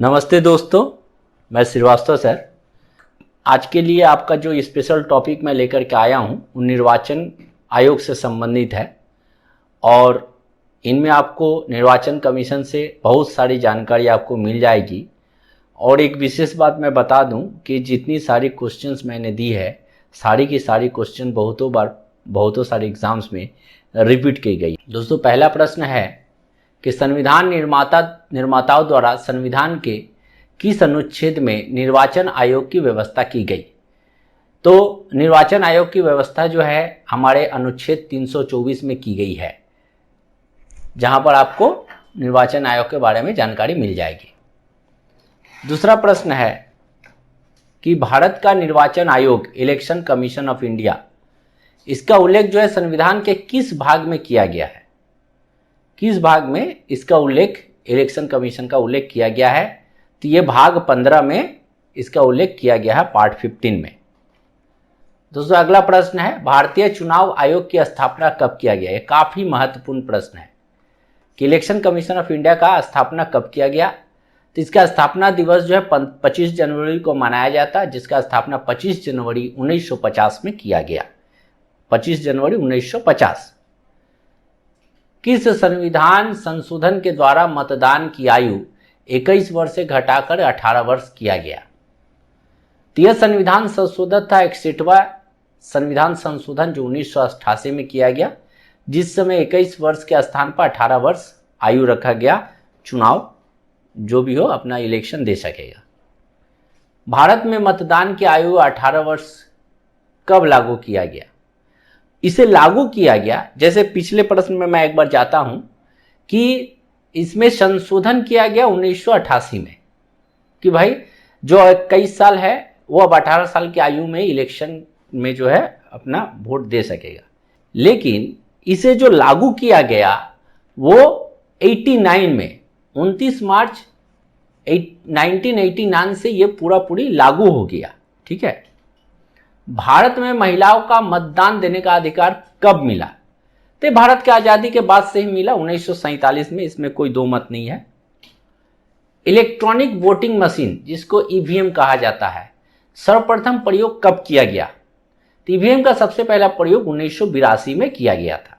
नमस्ते दोस्तों, मैं श्रीवास्तव सर। आज के लिए आपका जो स्पेशल टॉपिक मैं लेकर के आया हूं वो निर्वाचन आयोग से संबंधित है और इनमें आपको निर्वाचन कमीशन से बहुत सारी जानकारी आपको मिल जाएगी। और एक विशेष बात मैं बता दूं कि जितनी सारी क्वेश्चंस मैंने दी है सारी की सारी क्वेश्चन बहुतों सारे एग्जाम्स में रिपीट की गई। दोस्तों, पहला प्रश्न है कि संविधान निर्माताओं द्वारा संविधान के किस अनुच्छेद में निर्वाचन आयोग की व्यवस्था की गई। तो निर्वाचन आयोग की व्यवस्था जो है हमारे अनुच्छेद 324 में की गई है, जहां पर आपको निर्वाचन आयोग के बारे में जानकारी मिल जाएगी। दूसरा प्रश्न है कि भारत का निर्वाचन आयोग इलेक्शन कमीशन ऑफ इंडिया, इसका उल्लेख जो है संविधान के किस भाग में किया गया है। किस भाग में इसका उल्लेख, इलेक्शन कमीशन का उल्लेख किया गया है? तो ये भाग 15 में इसका उल्लेख किया गया है, पार्ट 15 में। दोस्तों, अगला प्रश्न है भारतीय चुनाव आयोग की स्थापना कब किया गया। ये काफी महत्वपूर्ण प्रश्न है कि इलेक्शन कमीशन ऑफ इंडिया का स्थापना कब किया गया। तो इसका स्थापना दिवस जो है 25 जनवरी को मनाया जाता है, जिसका स्थापना 25 जनवरी 1950 में किया गया। 25 जनवरी 1950। किस संविधान संशोधन के द्वारा मतदान की आयु 21 वर्ष से घटाकर 18 वर्ष किया गया। तो यह संविधान संशोधन था 61वां संविधान संशोधन जो 1988 में किया गया, जिस समय 21 वर्ष के स्थान पर 18 वर्ष आयु रखा गया। चुनाव जो भी हो अपना इलेक्शन दे सकेगा। भारत में मतदान की आयु 18 वर्ष कब लागू किया गया। इसे लागू किया गया, जैसे पिछले प्रश्न में मैं एक बार जाता हूं कि इसमें संशोधन किया गया 1988 में कि भाई जो 21 साल है वो अब 18 साल की आयु में इलेक्शन में जो है अपना वोट दे सकेगा। लेकिन इसे जो लागू किया गया वो 89 में 29 मार्च 1989 से ये पूरी लागू हो गया। ठीक है। भारत में महिलाओं का मतदान देने का अधिकार कब मिला। तो भारत की आजादी के बाद से ही मिला, 1947 में, इसमें कोई दो मत नहीं है। इलेक्ट्रॉनिक वोटिंग मशीन जिसको ईवीएम कहा जाता है, सर्वप्रथम प्रयोग कब किया गया। तो ईवीएम का सबसे पहला प्रयोग 1982 में किया गया था।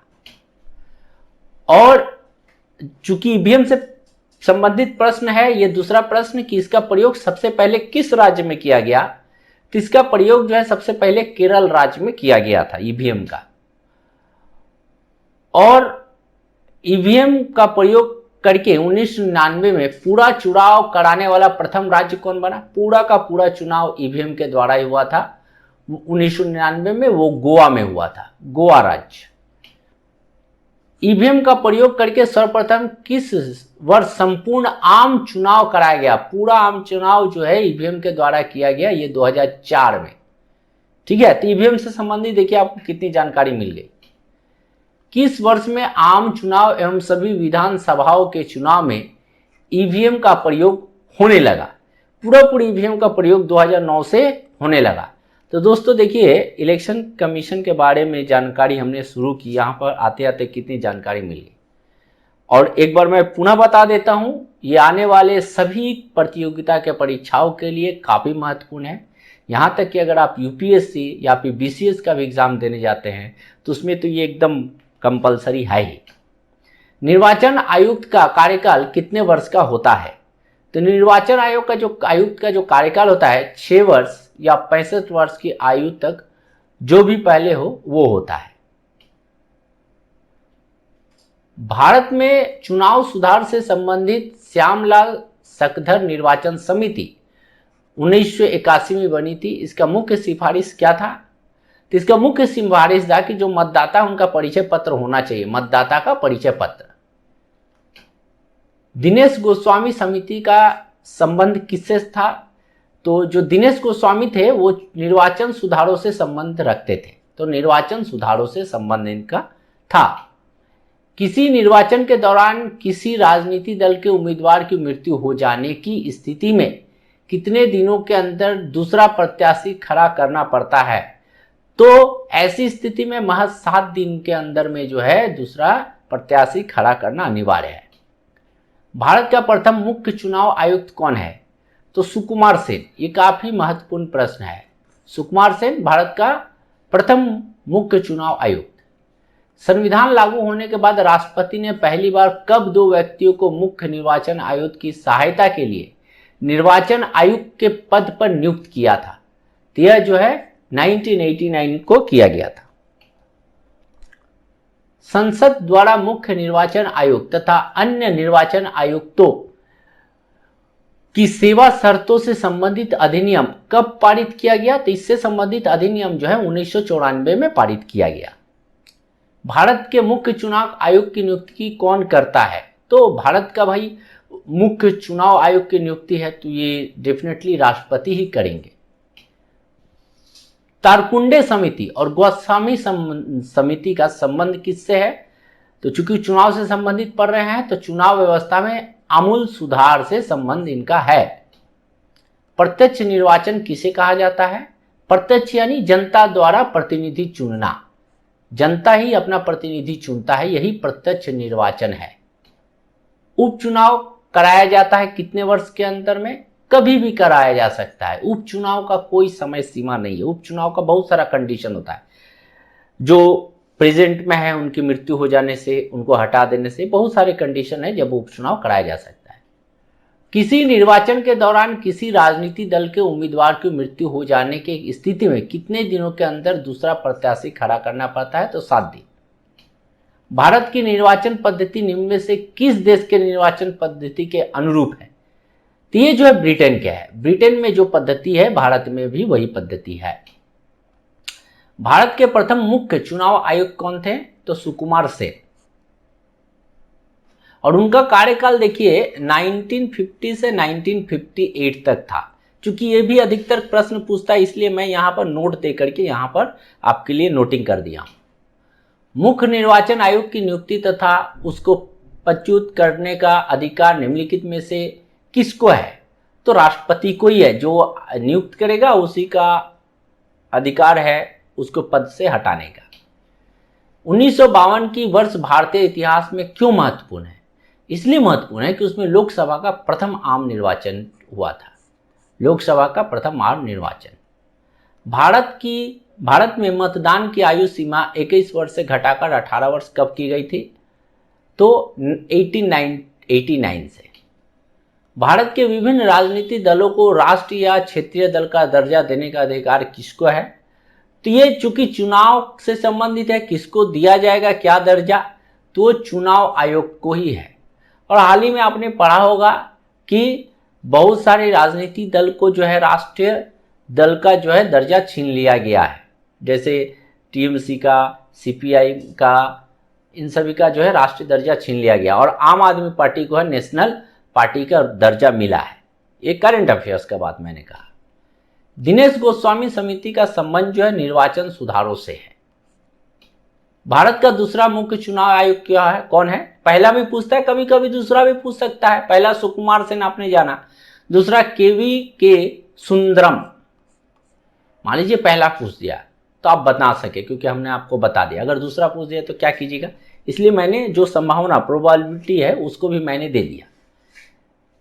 और चूंकि ईवीएम से संबंधित प्रश्न है, यह दूसरा प्रश्न कि इसका प्रयोग सबसे पहले किस राज्य में किया गया। तो इसका प्रयोग जो है सबसे पहले केरल राज्य में किया गया था ईवीएम का। और ईवीएम का प्रयोग करके 1999 में पूरा चुनाव कराने वाला प्रथम राज्य कौन बना। पूरा का पूरा चुनाव ईवीएम के द्वारा ही हुआ था। 1999 में वो गोवा में हुआ था, गोवा राज्य। ईवीएम का प्रयोग करके सर्वप्रथम किस वर्ष संपूर्ण आम चुनाव कराया गया। पूरा आम चुनाव जो है ईवीएम के द्वारा किया गया, ये 2004 में। ठीक है। तो ईवीएम से संबंधित देखिए आपको कितनी जानकारी मिल गई। किस वर्ष में आम चुनाव एवं सभी विधानसभाओं के चुनाव में ईवीएम का प्रयोग होने लगा। पूरा ईवीएम का प्रयोग 2009 से होने लगा। तो दोस्तों देखिए, इलेक्शन कमीशन के बारे में जानकारी हमने शुरू की, यहाँ पर आते आते कितनी जानकारी मिली। और एक बार मैं पुनः बता देता हूँ, ये आने वाले सभी प्रतियोगिता के परीक्षाओं के लिए काफ़ी महत्वपूर्ण है। यहाँ तक कि अगर आप यूपीएससी या फिर बीसीएस का भी एग्जाम देने जाते हैं तो उसमें तो ये एकदम कंपलसरी है ही। निर्वाचन आयुक्त का कार्यकाल कितने वर्ष का होता है। तो निर्वाचन आयोग का आयुक्त का जो कार्यकाल होता है 6 वर्ष या 65 वर्ष की आयु तक, जो भी पहले हो वो होता है। भारत में चुनाव सुधार से संबंधित श्यामलाल सकधर निर्वाचन समिति 1981 में बनी थी। इसका मुख्य सिफारिश क्या था। तो इसका मुख्य सिफारिश था कि जो मतदाता उनका परिचय पत्र होना चाहिए, मतदाता का परिचय पत्र। दिनेश गोस्वामी समिति का संबंध किससे था। तो जो दिनेश गोस्वामी थे वो निर्वाचन सुधारों से संबंध रखते थे, तो निर्वाचन सुधारों से संबंध इनका था। किसी निर्वाचन के दौरान किसी राजनीतिक दल के उम्मीदवार की मृत्यु हो जाने की स्थिति में कितने दिनों के अंदर दूसरा प्रत्याशी खड़ा करना पड़ता है। तो ऐसी स्थिति में महज 7 दिन के अंदर में जो है दूसरा प्रत्याशी खड़ा करना अनिवार्य है। भारत का प्रथम मुख्य चुनाव आयुक्त कौन है? तो सुकुमार सेन। ये काफी महत्वपूर्ण प्रश्न है। सुकुमार सेन भारत का प्रथम मुख्य चुनाव आयुक्त। संविधान लागू होने के बाद राष्ट्रपति ने पहली बार कब दो व्यक्तियों को मुख्य निर्वाचन आयुक्त की सहायता के लिए निर्वाचन आयुक्त के पद पर नियुक्त किया था? तो यह जो है 1989 को किया गया था। संसद द्वारा मुख्य निर्वाचन आयुक्त तथा अन्य निर्वाचन आयुक्तों की सेवा शर्तों से संबंधित अधिनियम कब पारित किया गया? तो इससे संबंधित अधिनियम जो है 1994 में पारित किया गया। भारत के मुख्य चुनाव आयुक्त की नियुक्ति कौन करता है? तो भारत का भाई मुख्य चुनाव आयुक्त की नियुक्ति है तो ये डेफिनेटली राष्ट्रपति ही करेंगे। तारकुंडे समिति और गोस्वामी समिति का संबंध किससे है? तो चूंकि चुनाव से संबंधित पढ़ रहे हैं तो चुनाव व्यवस्था में आमूल सुधार से संबंध इनका है। प्रत्यक्ष निर्वाचन किसे कहा जाता है? प्रत्यक्ष यानी जनता द्वारा प्रतिनिधि चुनना, जनता ही अपना प्रतिनिधि चुनता है, यही प्रत्यक्ष निर्वाचन है। उपचुनाव कराया जाता है कितने वर्ष के अंतर में? कभी भी कराया जा सकता है। उपचुनाव का कोई समय सीमा नहीं है। उपचुनाव का बहुत सारा कंडीशन होता है। जो प्रेजेंट में है उनकी मृत्यु हो जाने से, उनको हटा देने से, बहुत सारे कंडीशन है जब उपचुनाव कराया जा सकता है। किसी निर्वाचन के दौरान किसी राजनीतिक दल के उम्मीदवार की मृत्यु हो जाने की स्थिति में कितने दिनों के अंदर दूसरा प्रत्याशी खड़ा करना पड़ता है? तो 7 दिन। भारत की निर्वाचन पद्धति निम्न में से किस देश के निर्वाचन पद्धति के अनुरूप है? तो ये जो है ब्रिटेन के है। ब्रिटेन में जो पद्धति है भारत में भी वही पद्धति है। भारत के प्रथम मुख्य चुनाव आयुक्त कौन थे? तो सुकुमार सेन। और उनका कार्यकाल देखिए 1950 से 1958 तक था। चूंकि ये भी अधिकतर प्रश्न पूछता है इसलिए मैं यहां पर नोट दे करके यहां पर आपके लिए नोटिंग कर दिया हूं। मुख्य निर्वाचन आयुक्त की नियुक्ति तथा उसको प्रच्युत करने का अधिकार निम्नलिखित में से किसको है? तो राष्ट्रपति को ही है। जो नियुक्त करेगा उसी का अधिकार है उसको पद से हटाने का। 1952 की वर्ष भारतीय इतिहास में क्यों महत्वपूर्ण है? इसलिए महत्वपूर्ण है कि उसमें लोकसभा का प्रथम आम निर्वाचन हुआ था। लोकसभा का प्रथम आम निर्वाचन। भारत में मतदान की आयु सीमा 21 वर्ष से घटाकर 18 वर्ष कब की गई थी? तो 1889 से। भारत के विभिन्न राजनीतिक दलों को राष्ट्रीय या क्षेत्रीय दल का दर्जा देने का अधिकार किसको है? तो ये चूंकि चुनाव से संबंधित है, किसको दिया जाएगा क्या दर्जा? तो चुनाव आयोग को ही है। और हाल ही में आपने पढ़ा होगा कि बहुत सारे राजनीतिक दल को जो है राष्ट्रीय दल का जो है दर्जा छीन लिया गया है। जैसे टीएमसी का, सीपीआई का, इन सभी का जो है राष्ट्रीय दर्जा छीन लिया गया और आम आदमी पार्टी को है नेशनल पार्टी का दर्जा मिला है। ये करंट अफेयर्स का बात मैंने कहा। दिनेश गोस्वामी समिति का संबंध जो है निर्वाचन सुधारों से है। भारत का दूसरा मुख्य चुनाव आयुक्त क्या है, कौन है? पहला भी पूछता है, कभी कभी दूसरा भी पूछ सकता है। पहला सुकुमार सेन आपने जाना, दूसरा केवी के सुंदरम। मान लीजिए पहला पूछ दिया तो आप बता सके क्योंकि हमने आपको बता दिया। अगर दूसरा पूछ दिया तो क्या कीजिएगा? इसलिए मैंने जो संभावना प्रोबेबिलिटी है उसको भी मैंने दे दिया।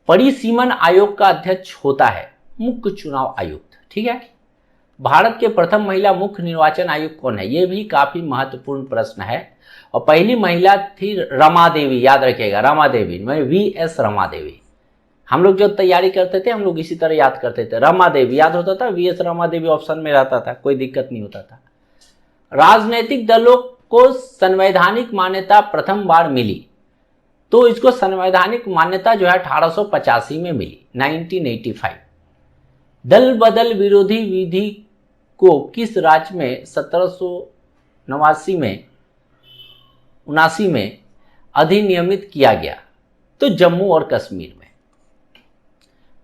परिसीमन आयोग का अध्यक्ष होता है मुख्य चुनाव आयुक्त। ठीक है। भारत के प्रथम महिला मुख्य निर्वाचन आयुक्त कौन है? यह भी काफी महत्वपूर्ण प्रश्न है। और पहली महिला थी रमा देवी, याद रखिएगा, रमा देवी, VS रमा देवी। हम लोग जब तैयारी करते थे हम लोग इसी तरह याद करते थे, रमा देवी याद होता था, VS रमा देवी ऑप्शन में रहता था, कोई दिक्कत नहीं होता था। राजनीतिक दलों को संवैधानिक मान्यता प्रथम बार मिली तो इसको संवैधानिक मान्यता जो है 1885 में मिली, 1985। दल बदल विरोधी विधि को किस राज्य में 1789 में अधिनियमित किया गया? तो जम्मू और कश्मीर में।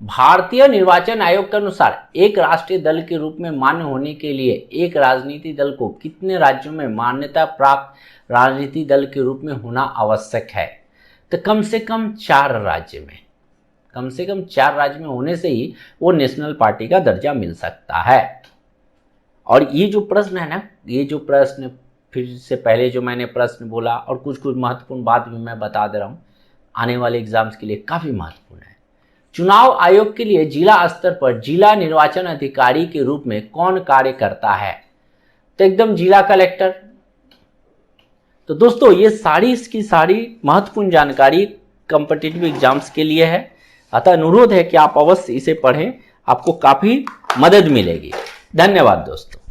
भारतीय निर्वाचन आयोग के अनुसार एक राष्ट्रीय दल के रूप में मान्य होने के लिए एक राजनीतिक दल को कितने राज्यों में मान्यता प्राप्त राजनीतिक दल के रूप में होना आवश्यक है? तो कम से कम 4 राज्य में, कम से कम 4 राज्य में होने से ही वो नेशनल पार्टी का दर्जा मिल सकता है। और ये जो प्रश्न है ना, ये जो प्रश्न फिर से पहले जो मैंने प्रश्न बोला और कुछ महत्वपूर्ण बात भी मैं बता दे रहा हूँ, आने वाले एग्जाम्स के लिए काफ़ी महत्वपूर्ण है। चुनाव आयोग के लिए जिला स्तर पर जिला निर्वाचन अधिकारी के रूप में कौन कार्य करता है? तो एकदम जिला कलेक्टर। तो दोस्तों ये सारी इसकी सारी महत्वपूर्ण जानकारी कॉम्पिटिटिव एग्जाम्स के लिए है, अतः अनुरोध है कि आप अवश्य इसे पढ़ें, आपको काफ़ी मदद मिलेगी। धन्यवाद दोस्तों।